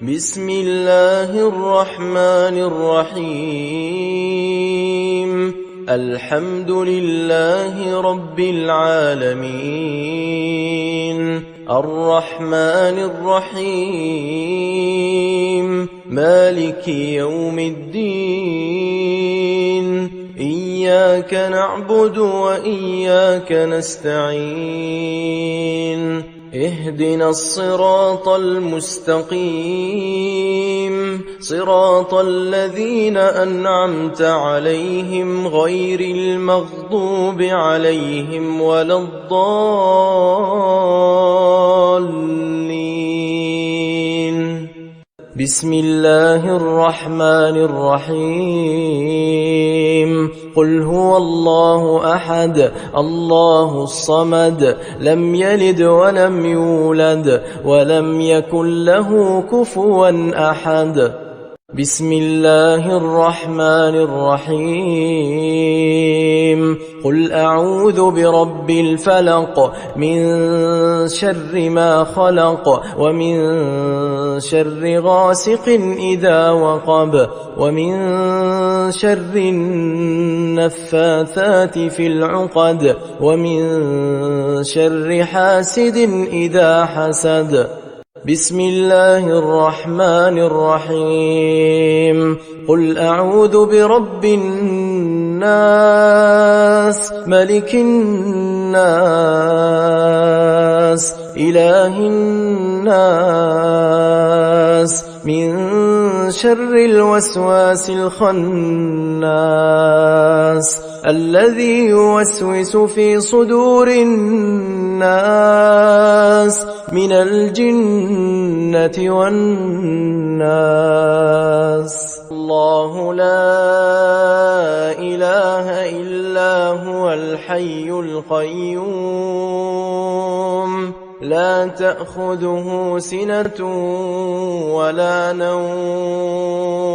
بسم الله الرحمن الرحيم الحمد لله رب العالمين الرحمن الرحيم مالك يوم الدين إياك نعبد وإياك نستعين اهدنا الصراط المستقيم صراط الذين أنعمت عليهم غير المغضوب عليهم ولا الضالين بسم الله الرحمن الرحيم قل هو الله أحد الله الصمد لم يلد ولم يولد ولم يكن له كفوا أحد بسم الله الرحمن الرحيم قل أعوذ برب الفلق من شر ما خلق ومن شر غاسق إذا وقب ومن شر النفاثات في العقد ومن شر حاسد إذا حسد بسم الله الرحمن الرحيم قل أعوذ برب الناس ملك الناس إله الناس من شر الوسواس الخناس الذي يوسوس في صدور الناس من الجنة والناس الله لا إله إلا هو الحي القيوم لا تأخذه سنة ولا نوم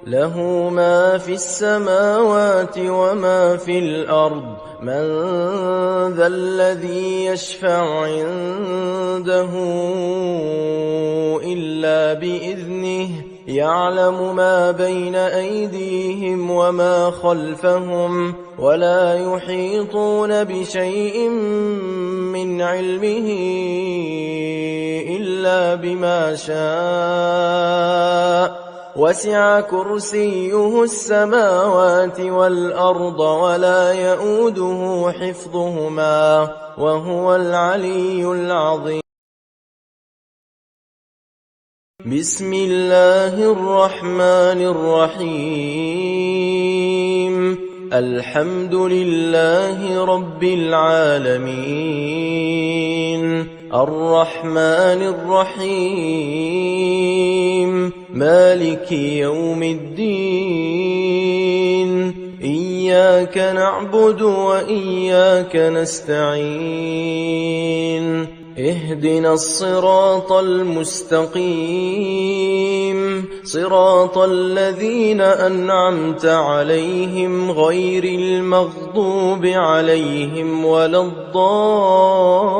له ما في السماوات وما في الأرض من ذا الذي يشفع عنده إلا بإذنه يعلم ما بين أيديهم وما خلفهم ولا يحيطون بشيء من علمه إلا بما شاء وسع كرسيه السماوات والأرض ولا يئوده حفظهما وهو العلي العظيم بسم الله الرحمن الرحيم الحمد لله رب العالمين الرحمن الرحيم مالك يوم الدين إياك نعبد وإياك نستعين اهدنا الصراط المستقيم صراط الذين أنعمت عليهم غير المغضوب عليهم ولا الضالين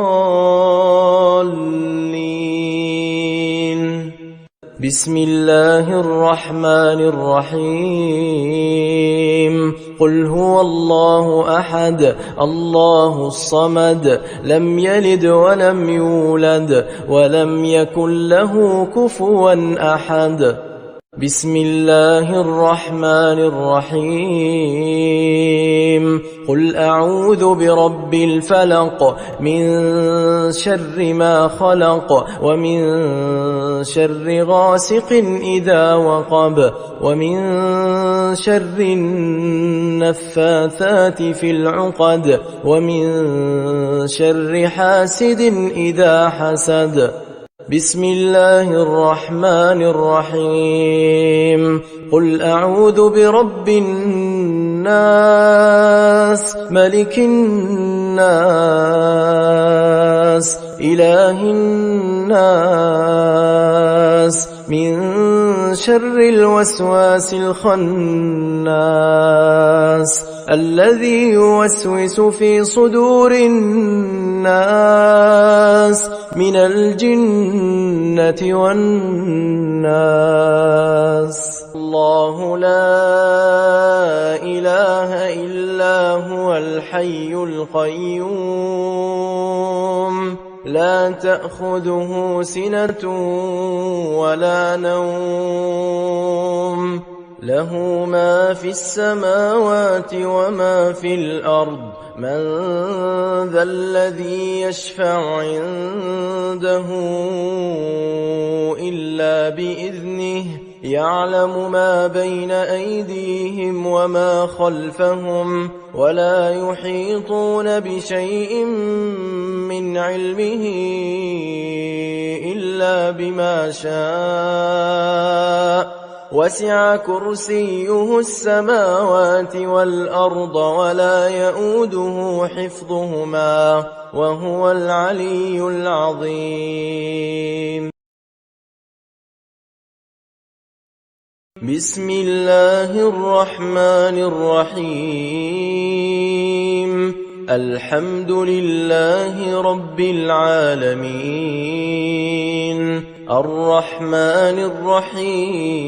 بسم الله الرحمن الرحيم قل هو الله أحد الله الصمد لم يلد ولم يولد ولم يكن له كفوا أحد بسم الله الرحمن الرحيم قل أعوذ برب الفلق من شر ما خلق ومن شر غاسق إذا وقب ومن شر النفاثات في العقد ومن شر حاسد إذا حسد بسم الله الرحمن الرحيم قل أعوذ برب الناس ملك الناس إله الناس من شر الوسواس الخناس الذي يوسوس في صدور الناس من الجنة والناس. الله لا إله إلا هو الحي القيوم لا تأخذه سنة ولا نوم له ما في السماوات وما في الأرض من ذا الذي يشفع عنده إلا بإذنه يعلم ما بين أيديهم وما خلفهم ولا يحيطون بشيء من علمه إلا بما شاء وسع كرسيه السماوات والأرض ولا يؤوده حفظهما وهو العلي العظيم. بسم الله الرحمن الرحيم الحمد لله رب العالمين الرحمن الرحيم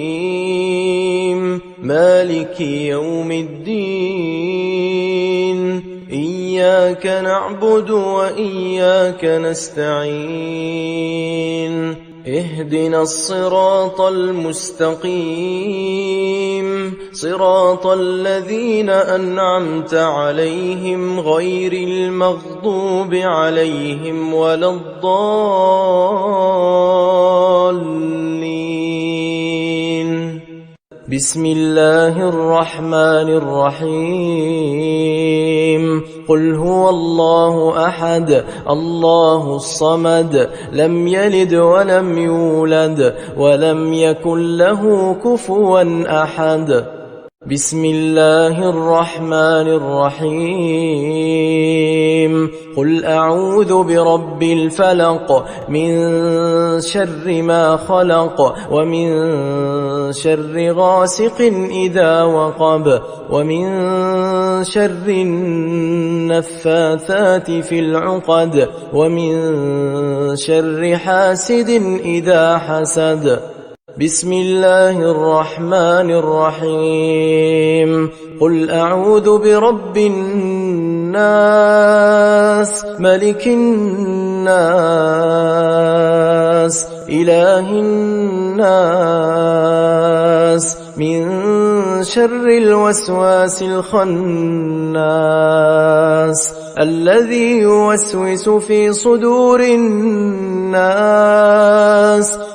مالك يوم الدين إياك نعبد وإياك نستعين اهدنا الصراط المستقيم صراط الذين أنعمت عليهم غير المغضوب عليهم ولا الضالين. بسم الله الرحمن الرحيم قل هو الله أحد الله الصمد لم يلد ولم يولد ولم يكن له كفوا أحد. بسم الله الرحمن الرحيم قل أعوذ برب الفلق من شر ما خلق ومن شر غاسق إذا وقب ومن شر النفاثات في العقد ومن شر حاسد إذا حسد. بسم الله الرحمن الرحيم قل أعوذ برب الناس ملك الناس إله الناس من شر الوسواس الخناس الذي يوسوس في صدور الناس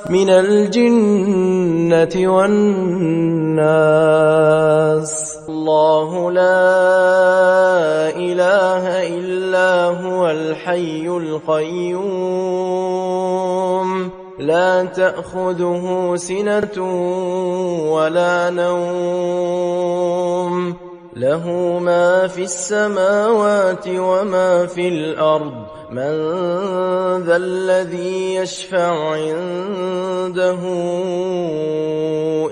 من الجنة والناس. الله لا إله إلا هو الحي القيوم لا تأخذه سنة ولا نوم له ما في السماوات وما في الأرض من ذا الذي يشفع عنده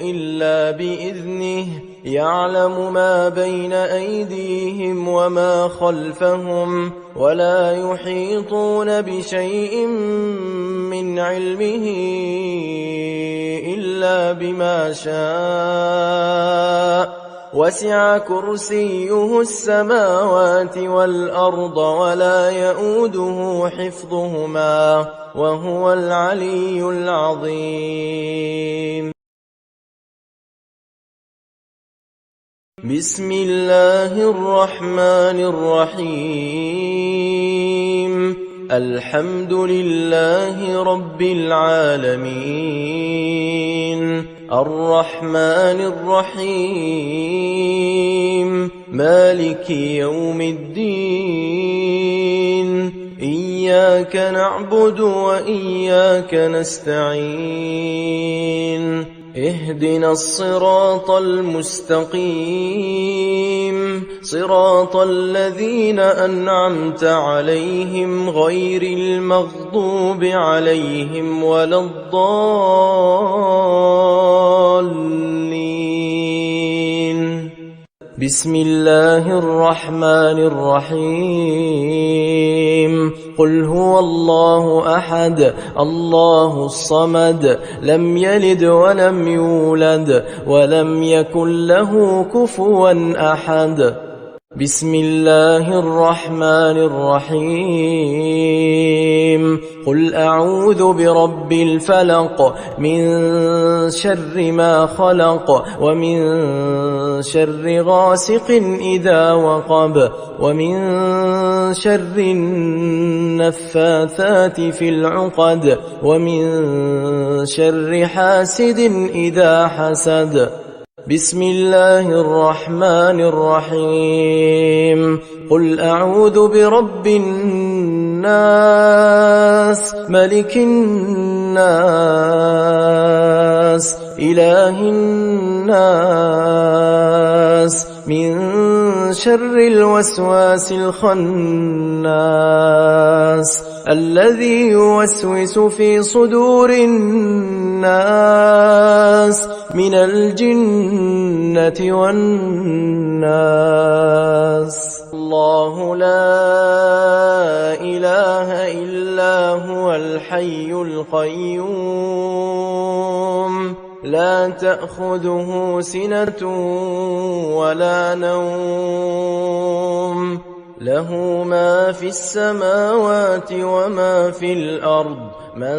إلا بإذنه يعلم ما بين أيديهم وما خلفهم ولا يحيطون بشيء من علمه إلا بما شاء وسع كرسيه السماوات والأرض ولا يؤوده حفظهما وهو العلي العظيم. بسم الله الرحمن الرحيم الحمد لله رب العالمين الرحمن الرحيم مالك يوم الدين إياك نعبد وإياك نستعين اهدنا الصراط المستقيم صراط الذين أنعمت عليهم غير المغضوب عليهم ولا الضالين. بسم الله الرحمن الرحيم قل هو الله أحد الله الصمد لم يلد ولم يولد ولم يكن له كفوا أحد بسم الله الرحمن الرحيم قل أعوذ برب الفلق من شر ما خلق ومن شر غاسق إذا وقب ومن شر النفاثات في العقد ومن شر حاسد إذا حسد بسم الله الرحمن الرحيم قل أعوذ برب الناس ملك الناس إله الناس من شر الوسواس الخناس الذي يوسوس في صدور الناس من الجنة والناس الله لا إله إلا هو الحي القيوم لا تأخذه سنة ولا نوم له ما في السماوات وما في الأرض من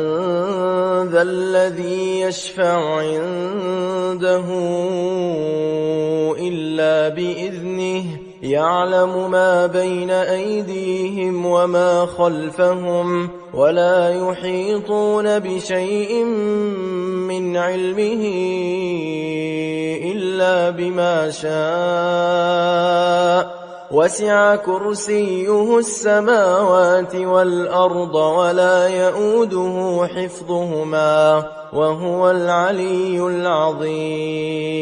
ذا الذي يشفع عنده إلا بإذنه يعلم ما بين أيديهم وما خلفهم ولا يحيطون بشيء من علمه إلا بما شاء وسع كرسيه السماوات والأرض ولا يؤوده حفظهما وهو العلي العظيم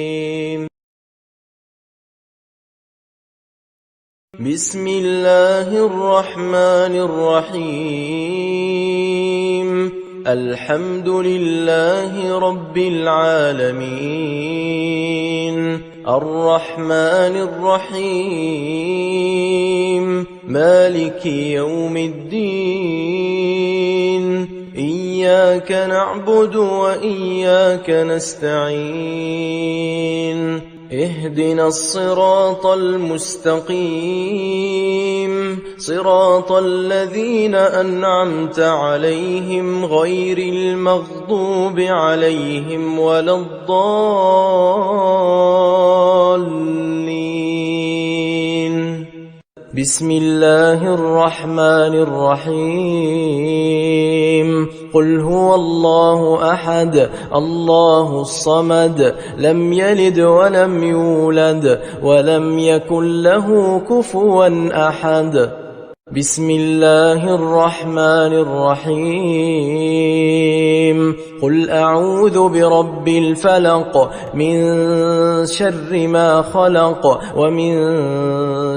بسم الله الرحمن الرحيم الحمد لله رب العالمين الرحمن الرحيم مالك يوم الدين إياك نعبد وإياك نستعين اهدنا الصراط المستقيم صراط الذين أنعمت عليهم غير المغضوب عليهم ولا الضالين بسم الله الرحمن الرحيم قل هو الله أحد الله الصمد لم يلد ولم يولد ولم يكن له كفوا أحد بسم الله الرحمن الرحيم قل أعوذ برب الفلق من شر ما خلق ومن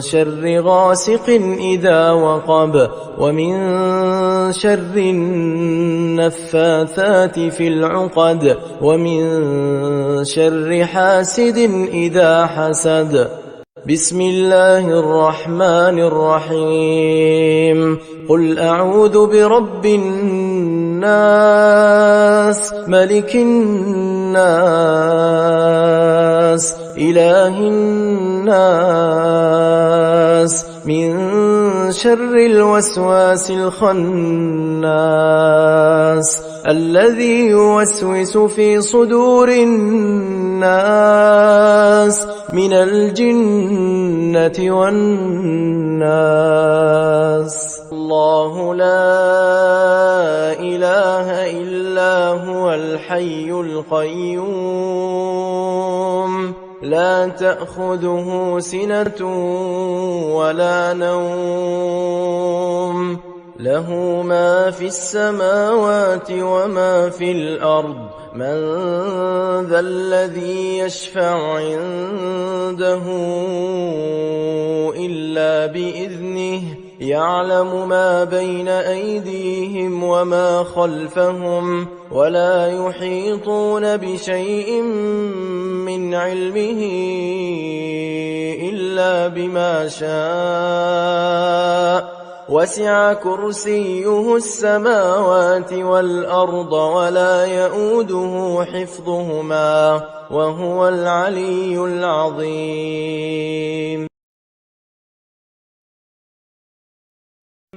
شر غاسق إذا وقب ومن شر النفاثات في العقد ومن شر حاسد إذا حسد بسم الله الرحمن الرحيم قل أعوذ برب الناس ملك الناس إله الناس من شر الوسواس الخناس الذي يوسوس في صدور الناس من الجنة والناس الله لا إله إلا هو الحي القيوم لا تأخذه سنة ولا نوم له ما في السماوات وما في الأرض من ذا الذي يشفع عنده إلا بإذنه يعلم ما بين أيديهم وما خلفهم ولا يحيطون بشيء من علمه إلا بما شاء وسع كرسيه السماوات والأرض ولا يئوده حفظهما وهو العلي العظيم.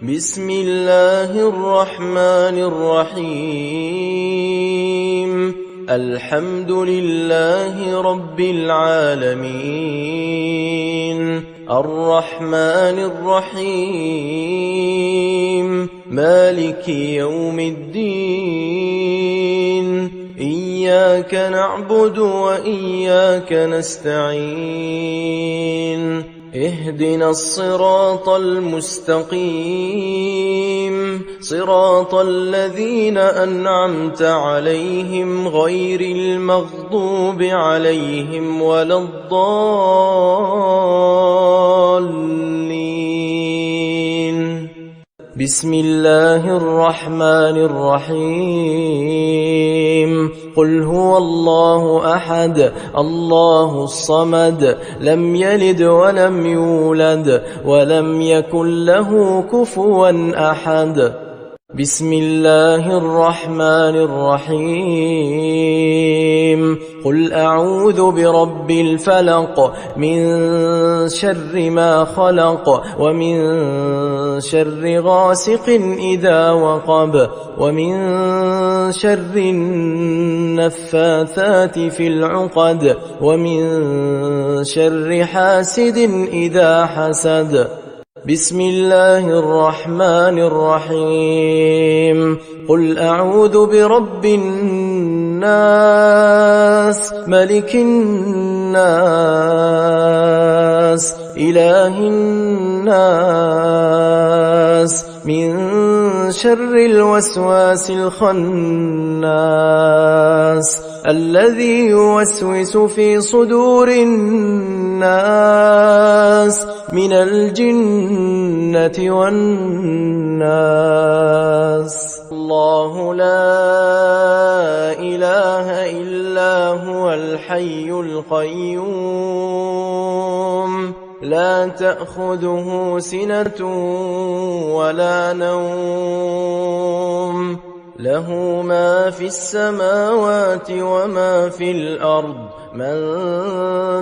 بسم الله الرحمن الرحيم الحمد لله رب العالمين الرحمن الرحيم مالك يوم الدين إياك نعبد وإياك نستعين اهدنا الصراط المستقيم صراط الذين أنعمت عليهم غير المغضوب عليهم ولا الضالين. بسم الله الرحمن الرحيم قل هو الله أحد الله الصمد لم يلد ولم يولد ولم يكن له كفوا أحد. بسم الله الرحمن الرحيم قل أعوذ برب الفلق من شر ما خلق ومن شر غاسق إذا وقب ومن شر النفاثات في العقد ومن شر حاسد إذا حسد. بسم الله الرحمن الرحيم قل أعوذ برب الناس ملك الناس إله الناس من شر الوسواس الخناس الذي يوسوس في صدور الناس من الجنة والناس. الله لا إله إلا هو الحي القيوم لا تأخذه سنة ولا نوم له ما في السماوات وما في الأرض من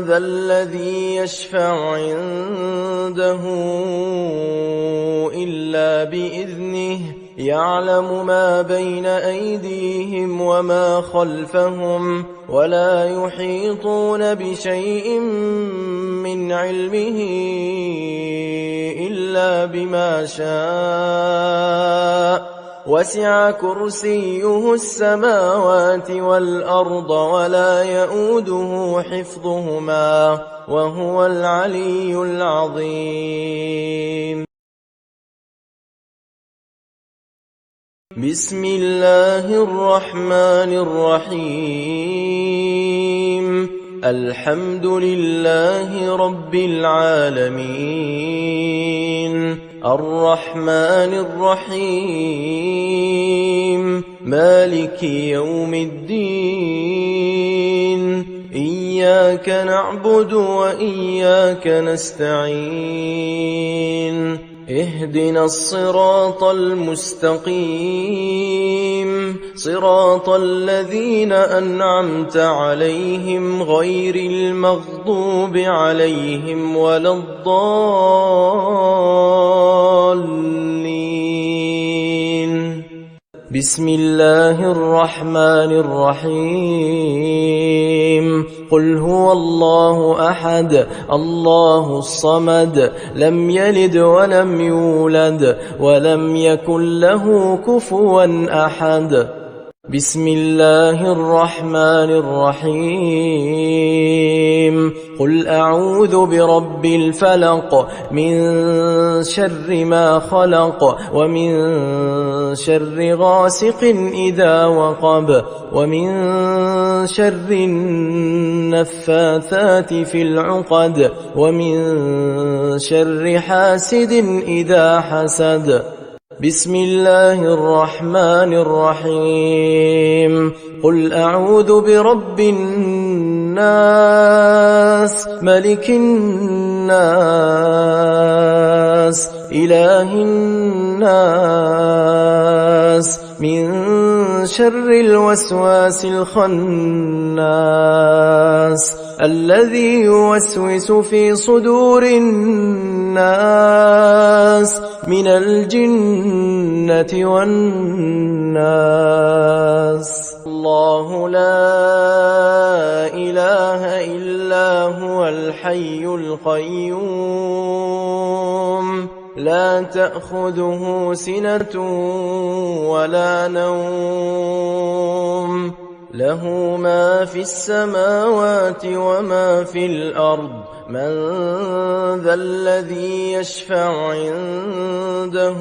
ذا الذي يشفع عنده إلا بإذنه يعلم ما بين أيديهم وما خلفهم ولا يحيطون بشيء من علمه إلا بما شاء وسع كرسيه السماوات والأرض ولا يئوده حفظهما وهو العلي العظيم. بسم الله الرحمن الرحيم الحمد لله رب العالمين الرحمن الرحيم مالك يوم الدين إياك نعبد وإياك نستعين اهدنا الصراط المستقيم صراط الذين أنعمت عليهم غير المغضوب عليهم ولا الضالين. بسم الله الرحمن الرحيم قل هو الله أحد الله الصمد لم يلد ولم يولد ولم يكن له كفوا أحد. بسم الله الرحمن الرحيم قل أعوذ برب الفلق من شر ما خلق ومن شر غاسق إذا وقب ومن شر النفاثات في العقد ومن شر حاسد إذا حسد. بسم الله الرحمن الرحيم قل أعوذ برب الناس الناس ملك الناس إله الناس من شر الوسواس الخناس الذي يوسوس في صدور الناس من الجنة والناس. الله لا إله إلا هو الحي القيوم لا تأخذه سنة ولا نوم له ما في السماوات وما في الأرض من ذا الذي يشفع عنده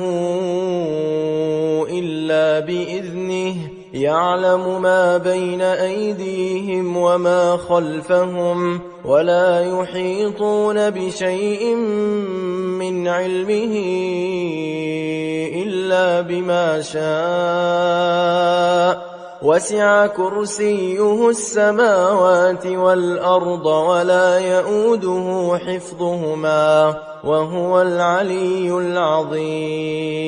إلا بإذنه يعلم ما بين أيديهم وما خلفهم ولا يحيطون بشيء من علمه إلا بما شاء وسع كرسيه السماوات والأرض ولا يؤوده حفظهما وهو العلي العظيم.